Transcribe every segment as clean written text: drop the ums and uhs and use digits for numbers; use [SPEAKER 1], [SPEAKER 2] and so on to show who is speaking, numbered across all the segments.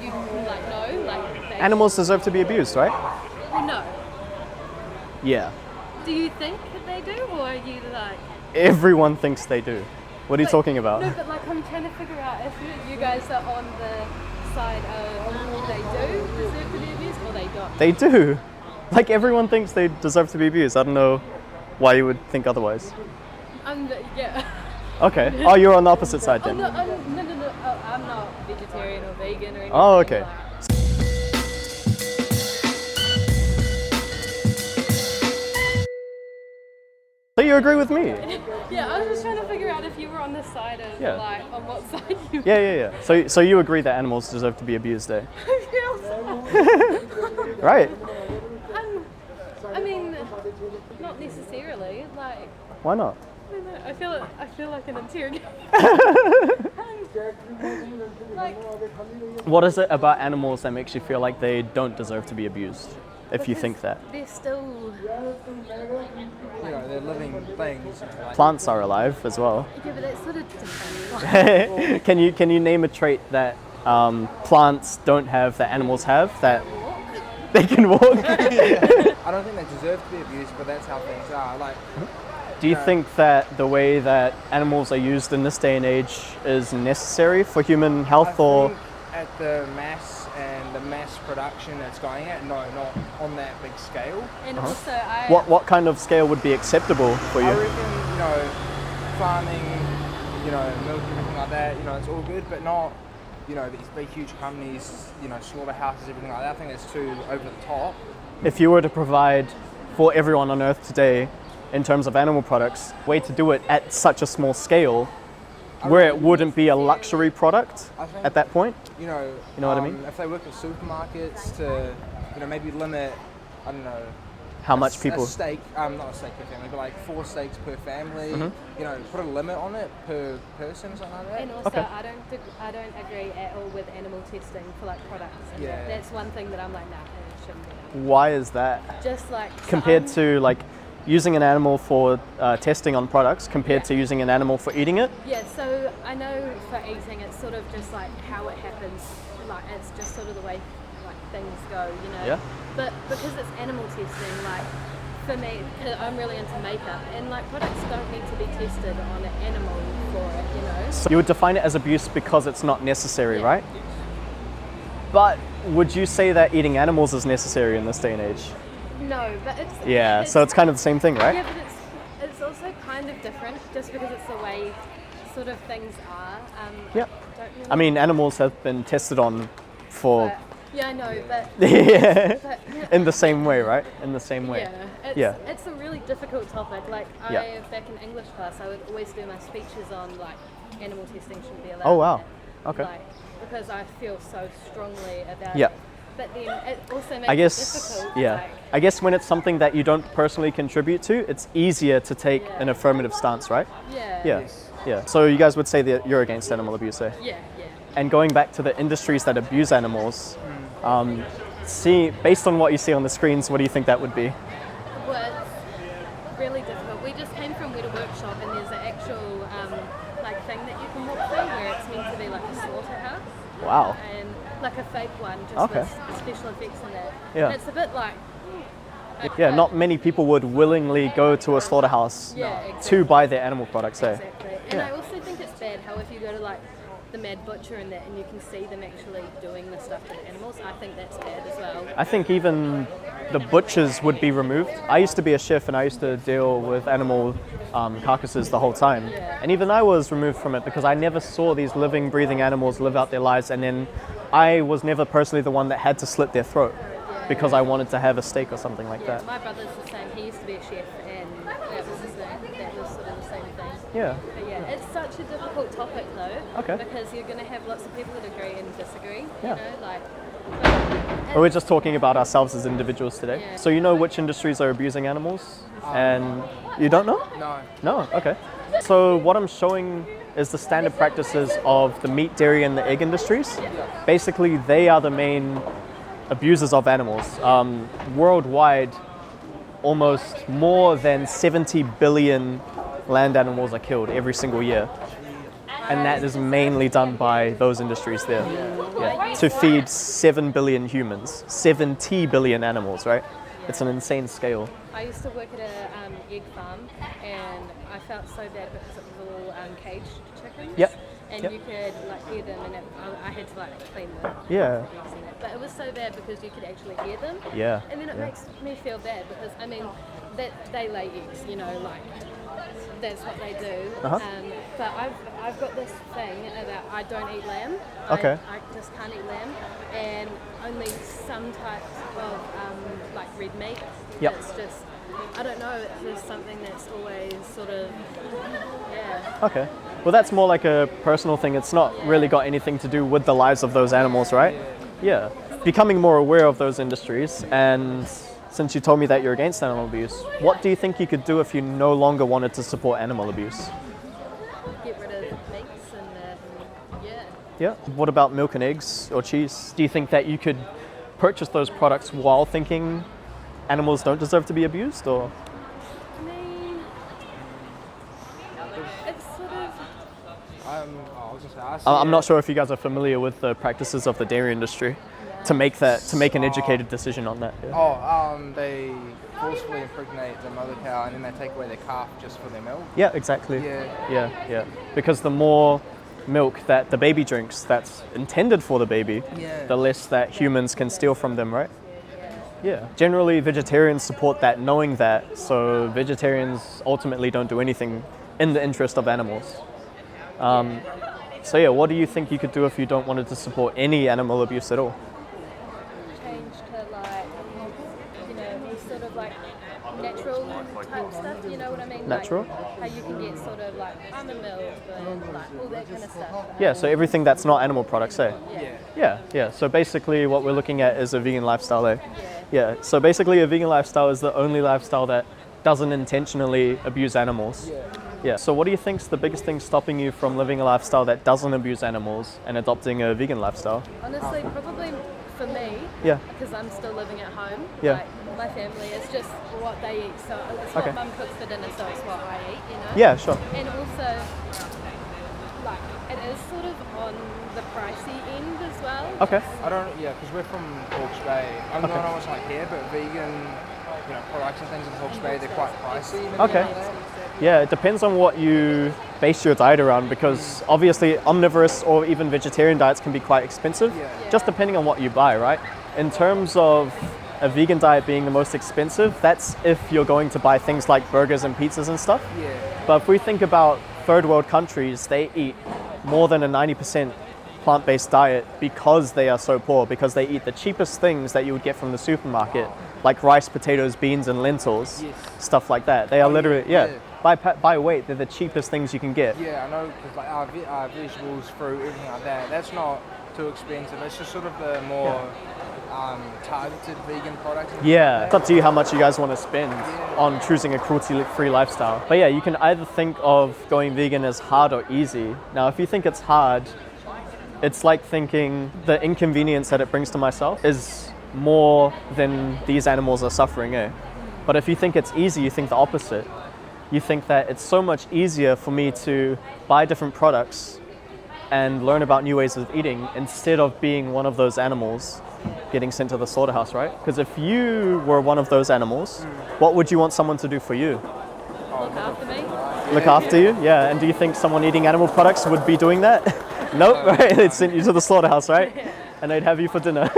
[SPEAKER 1] you like know, like they,
[SPEAKER 2] Animals deserve to be abused, right?
[SPEAKER 1] well, no.
[SPEAKER 2] Yeah.
[SPEAKER 1] Do you think they do, or are you like?
[SPEAKER 2] Everyone thinks they do. What are you talking about?
[SPEAKER 1] No, but like I'm trying to figure out if you guys are on the side of they do deserve to be abused or they don't.
[SPEAKER 2] They do. Like everyone thinks they deserve to be abused. I don't know why you would think otherwise.
[SPEAKER 1] Yeah.
[SPEAKER 2] Okay. Oh, you're on the opposite side
[SPEAKER 1] Oh,
[SPEAKER 2] then.
[SPEAKER 1] no, no. Oh, I'm not vegetarian or vegan or anything.
[SPEAKER 2] Oh, okay.
[SPEAKER 1] Like.
[SPEAKER 2] So you agree with me?
[SPEAKER 1] Yeah, I was just trying to figure out if you were on the side of like on what side you were.
[SPEAKER 2] Yeah. So you agree that animals deserve to be abused, eh?
[SPEAKER 1] I feel so.
[SPEAKER 2] Right.
[SPEAKER 1] I mean, not necessarily. Like,
[SPEAKER 2] Why not?
[SPEAKER 1] I don't know. I feel like an interrogator. Like,
[SPEAKER 2] What is it about animals that makes you feel like they don't deserve to be abused? If you think that.
[SPEAKER 1] they're still.
[SPEAKER 3] They're living things.
[SPEAKER 2] Plants are alive as well.
[SPEAKER 1] Yeah, but that's sort of different.
[SPEAKER 2] Can you name a trait that plants don't have that animals have that they can walk?
[SPEAKER 3] I don't think they deserve to be abused, but that's how things are. Like,
[SPEAKER 2] Do you think that the way that animals are used in this day and age is necessary for human health,
[SPEAKER 3] I
[SPEAKER 2] or
[SPEAKER 3] think at the mass and the mass production it's going at, no, not on that big scale.
[SPEAKER 1] And also,
[SPEAKER 2] what kind of scale would be acceptable for you?
[SPEAKER 3] I reckon, farming, milk, everything like that, it's all good, but not, these big, huge companies, slaughterhouses, everything like that. I think it's too over the top.
[SPEAKER 2] If you were to provide for everyone on Earth today, in terms of animal products, way to do it at such a small scale, where it wouldn't be a luxury product at that point?
[SPEAKER 3] You know
[SPEAKER 2] what I mean?
[SPEAKER 3] If they work at supermarkets to, maybe limit, I don't know,
[SPEAKER 2] How much people?
[SPEAKER 3] A steak, not a steak per family, but like 4 steaks per family. Put a limit on it per person or something like that.
[SPEAKER 1] And also, I don't agree at all with animal testing for like products. And that's one thing that I'm like, nah, it shouldn't be done.
[SPEAKER 2] Why is that?
[SPEAKER 1] Just like
[SPEAKER 2] Compared to like using an animal for testing on products compared to using an animal for eating it?
[SPEAKER 1] Yeah, so I know for eating it's sort of just like how it happens, like it's just sort of the way like things go,
[SPEAKER 2] Yeah.
[SPEAKER 1] But because it's animal testing, like for me, I'm really into makeup and like products don't need to be tested on an animal for it,
[SPEAKER 2] So you would define it as abuse because it's not necessary, right? But would you say that eating animals is necessary in this day and age?
[SPEAKER 1] No, but it's
[SPEAKER 2] so it's kind of the same thing, right?
[SPEAKER 1] Yeah, but it's also kind of different just because it's the way sort of things are.
[SPEAKER 2] I mean, animals have been tested on for...
[SPEAKER 1] Yeah, I know, but...
[SPEAKER 2] in the same way, right? In the same way.
[SPEAKER 1] It's a really difficult topic. Like, back in English class, I would always do my speeches on, like, animal testing shouldn't be allowed.
[SPEAKER 2] Oh, wow. Okay.
[SPEAKER 1] Like, because I feel so strongly about it. But then it also makes it difficult.
[SPEAKER 2] I guess when it's something that you don't personally contribute to, it's easier to take an affirmative stance, right? Yeah. So you guys would say that you're against animal abuse, eh?
[SPEAKER 1] Yeah.
[SPEAKER 2] And going back to the industries that abuse animals, based on what you see on the screens, what do you think that would be?
[SPEAKER 1] Well, it's really difficult. We just came from Weta Workshop and there's an actual thing that you can walk through where it's meant to be like a slaughterhouse.
[SPEAKER 2] Wow.
[SPEAKER 1] And like a fake one, just with special effects in it.
[SPEAKER 2] Yeah.
[SPEAKER 1] And it's a bit like...
[SPEAKER 2] not many people would willingly go to a slaughterhouse to buy their animal products, eh?
[SPEAKER 1] Exactly. And I also think it's bad how if you go to like the Mad Butcher and that and you can see them actually doing the stuff to the animals, I think that's bad as well.
[SPEAKER 2] I think even the butchers would be removed. I used to be a chef and I used to deal with animal carcasses the whole time. And even I was removed from it because I never saw these living, breathing animals live out their lives, and then I was never personally the one that had to slit their throat because I wanted to have a steak or something like that.
[SPEAKER 1] My brother's the same. He used to be a chef and that was sort of the same thing.
[SPEAKER 2] Yeah.
[SPEAKER 1] But it's such a difficult topic though.
[SPEAKER 2] Okay.
[SPEAKER 1] Because you're going to have lots of people that agree and disagree.
[SPEAKER 2] Yeah.
[SPEAKER 1] But
[SPEAKER 2] we're just talking about ourselves as individuals today.
[SPEAKER 1] Yeah.
[SPEAKER 2] So you know which industries are abusing animals? And you don't know?
[SPEAKER 3] No.
[SPEAKER 2] No? Okay. So what I'm showing is the standard practices of the meat, dairy, and the egg industries. Basically, they are the main abusers of animals. Worldwide, almost more than 70 billion land animals are killed every single year. And that is mainly done by those industries there.
[SPEAKER 1] Are
[SPEAKER 2] to feed 7 billion humans, 70 billion animals, right? It's an insane scale.
[SPEAKER 1] I used to work at a egg farm, and I felt so bad because it was all caged chickens.
[SPEAKER 2] Yep.
[SPEAKER 1] And
[SPEAKER 2] Yep.
[SPEAKER 1] you could hear them, and I had to clean them.
[SPEAKER 2] Yeah.
[SPEAKER 1] But it was so bad because you could actually hear them.
[SPEAKER 2] Yeah.
[SPEAKER 1] And then it makes me feel bad because that they lay eggs, that's what they do.
[SPEAKER 2] Uh-huh.
[SPEAKER 1] But I've got this thing about I don't eat lamb.
[SPEAKER 2] Okay.
[SPEAKER 1] I just can't eat lamb, and only some types of red meat.
[SPEAKER 2] Yep.
[SPEAKER 1] It's just I don't know. It's just something that's always sort of
[SPEAKER 2] Okay. Well, that's more like a personal thing. It's not really got anything to do with the lives of those animals, right? Yeah. Becoming more aware of those industries, and since you told me that you're against animal abuse, what do you think you could do if you no longer wanted to support animal abuse?
[SPEAKER 1] Get rid of meats and
[SPEAKER 2] Yeah. What about milk and eggs or cheese? Do you think that you could purchase those products while thinking animals don't deserve to be abused, or?
[SPEAKER 1] I mean, it's sort of.
[SPEAKER 3] I was gonna say,
[SPEAKER 2] I'm not sure if you guys are familiar with the practices of the dairy industry to make an educated decision on that. Yeah.
[SPEAKER 3] They forcefully impregnate the mother cow and then they take away their calf just for their milk.
[SPEAKER 2] Yeah, exactly.
[SPEAKER 3] Yeah.
[SPEAKER 2] Yeah. Because the more milk that the baby drinks that's intended for the baby, the less that humans can steal from them, right? Yeah. Generally, vegetarians support that, knowing that, so vegetarians ultimately don't do anything in the interest of animals. So yeah, what do you think you could do if you don't wanted to support any animal abuse at all?
[SPEAKER 1] Change to sort of natural type stuff, you know what I mean?
[SPEAKER 2] Natural?
[SPEAKER 1] Like how you can get sort of almond milk and all that kind of stuff.
[SPEAKER 2] Yeah, so everything that's not animal products, eh? Yeah. So basically what we're looking at is a vegan lifestyle, eh? Yeah, so basically a vegan lifestyle is the only lifestyle that doesn't intentionally abuse animals. Yeah, so what do you think's the biggest thing stopping you from living a lifestyle that doesn't abuse animals and adopting a vegan lifestyle?
[SPEAKER 1] Honestly, probably for me, because I'm still living at home, my family, it's just what they eat, so it's what mum cooks for dinner, so it's what I eat,
[SPEAKER 2] Yeah, sure.
[SPEAKER 1] And also, it is sort of on the pricey end as well.
[SPEAKER 2] Okay.
[SPEAKER 3] Because we're from Hawke's Bay. I don't know what's like here, but vegan, products and things in Hawke's Bay, they're quite pricey.
[SPEAKER 2] Okay. Yeah, it depends on what you base your diet around, because obviously omnivorous or even vegetarian diets can be quite expensive, just depending on what you buy, right? In terms of a vegan diet being the most expensive, that's if you're going to buy things like burgers and pizzas and stuff. But if we think about third world countries, they eat more than a 90% plant-based diet because they are so poor, because they eat the cheapest things that you would get from the supermarket, like rice, potatoes, beans, and lentils, stuff like that. They are literally, by weight, they're the cheapest things you can get.
[SPEAKER 3] Yeah, I know, because our vegetables, fruit, everything like that, that's not too expensive. It's just sort of the more targeted vegan products.
[SPEAKER 2] Yeah, it's up to you how much you guys want to spend on choosing a cruelty-free lifestyle. But yeah, you can either think of going vegan as hard or easy. Now, if you think it's hard, it's like thinking the inconvenience that it brings to myself is more than these animals are suffering, eh? But if you think it's easy, you think the opposite. You think that it's so much easier for me to buy different products and learn about new ways of eating instead of being one of those animals getting sent to the slaughterhouse, right? Because if you were one of those animals, what would you want someone to do for you?
[SPEAKER 1] Look after me.
[SPEAKER 2] Look after you? Yeah, and do you think someone eating animal products would be doing that? Nope, right? They'd send you to the slaughterhouse, right? And they'd have you for dinner.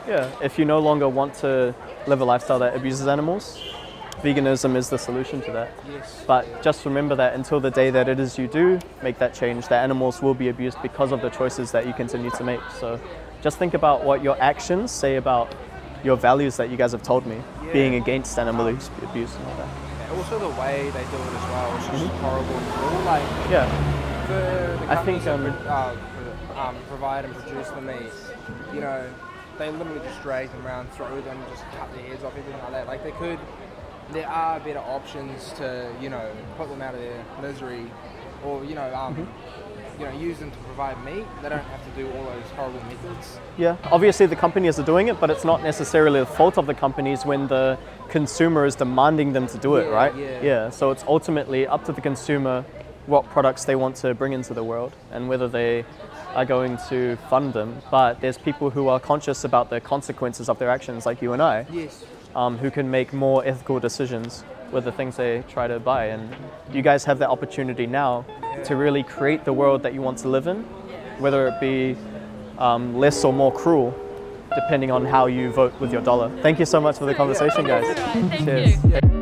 [SPEAKER 2] Yeah, if you no longer want to live a lifestyle that abuses animals, veganism is the solution to that. But just remember that until the day that it is you do make that change, that animals will be abused because of the choices that you continue to make. So just think about what your actions say about your values that you guys have told me, being against animal abuse and all that.
[SPEAKER 3] Also the way they do it as well, it's just horrible and cruel. The companies that provide and produce the meat, they literally just drag them around, throw them, just cut their heads off, everything like that. There are better options to, put them out of their misery, or use them to provide meat. They don't have to do all those horrible methods. Yeah,
[SPEAKER 2] obviously the companies are doing it, but it's not necessarily the fault of the companies when the consumer is demanding them to do it, right? Yeah, so it's ultimately up to the consumer what products they want to bring into the world and whether they are going to fund them, but there's people who are conscious about the consequences of their actions, like you and I,
[SPEAKER 3] Yes.
[SPEAKER 2] who can make more ethical decisions with the things they try to buy. And you guys have that opportunity now to really create the world that you want to live in, whether it be less or more cruel, depending on how you vote with your dollar. Thank you so much for the conversation, guys.
[SPEAKER 1] Thank
[SPEAKER 2] Cheers.
[SPEAKER 1] you.